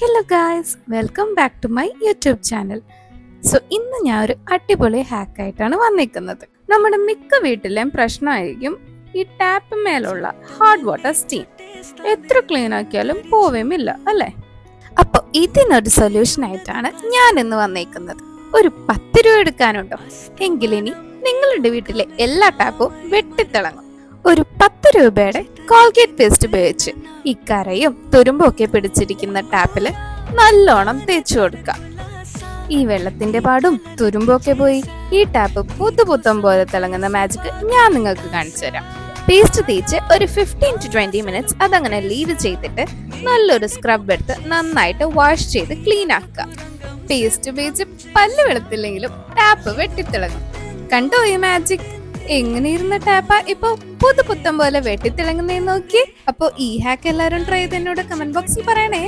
Hello guys, welcome back to my YouTube channel. So ഇന്ന് ഞാൻ ഒരു അടിപൊളി ഹാക്കായിട്ടാണ് വന്നിരിക്കുന്നത്. നമ്മുടെ മിക്ക വീട്ടിലെയും പ്രശ്നമായിരിക്കും ഈ ടാപ്പ് മേലുള്ള ഹാർഡ് വാട്ടർ സ്റ്റീം. എത്ര ക്ലീൻ ആക്കിയാലും പോവുമില്ല അല്ലേ? അപ്പോൾ ഇതിനൊരു സൊല്യൂഷൻ ആയിട്ടാണ് ഞാൻ ഇന്ന് വന്നിരിക്കുന്നത്. ഒരു 10 രൂപ എടുക്കാനുണ്ടോ? എങ്കിലിനി നിങ്ങളുടെ വീട്ടിലെ എല്ലാ ടാപ്പും വെട്ടിത്തിളങ്ങും. ഒരു 10 രൂപയുടെ കോൾഗേറ്റ് പേസ്റ്റ് ഉപയോഗിച്ച് ഈ കരയും തുരുമ്പും ഒക്കെ പിടിച്ചിരിക്കുന്ന ടാപ്പില് നല്ലോണം തേച്ചു കൊടുക്കാം. ഈ വെള്ളത്തിന്റെ പാടും തുരുമ്പും ഒക്കെ പോയി ഈ ടാപ്പ് പുതുപുത്തം പോലെ തിളങ്ങുന്ന മാജിക് ഞാൻ നിങ്ങൾക്ക് കാണിച്ചു തരാം. പേസ്റ്റ് തേച്ച് ഒരു 15 to 20 മിനിറ്റ്സ് അതങ്ങനെ ലീവ് ചെയ്തിട്ട് നല്ലൊരു സ്ക്രബ് എടുത്ത് നന്നായിട്ട് വാഷ് ചെയ്ത് ക്ലീൻ ആക്കുക. പേസ്റ്റ് ഉപയോഗിച്ച് പല്ല് വെളുത്തില്ലെങ്കിലും ടാപ്പ് വെട്ടിത്തിളങ്ങും. കണ്ടോ ഈ മാജിക്? എങ്ങനെ ഇരുന്ന ടാപ്പ ഇപ്പൊ പുതുപുത്തം പോലെ വെട്ടിത്തിളങ്ങുന്നേ നോക്കി. അപ്പൊ ഈ ഹാക്ക് എല്ലാവരും ട്രൈ ചെയ്ത് എന്നോട് കമന്റ് ബോക്സിൽ പറയണേ.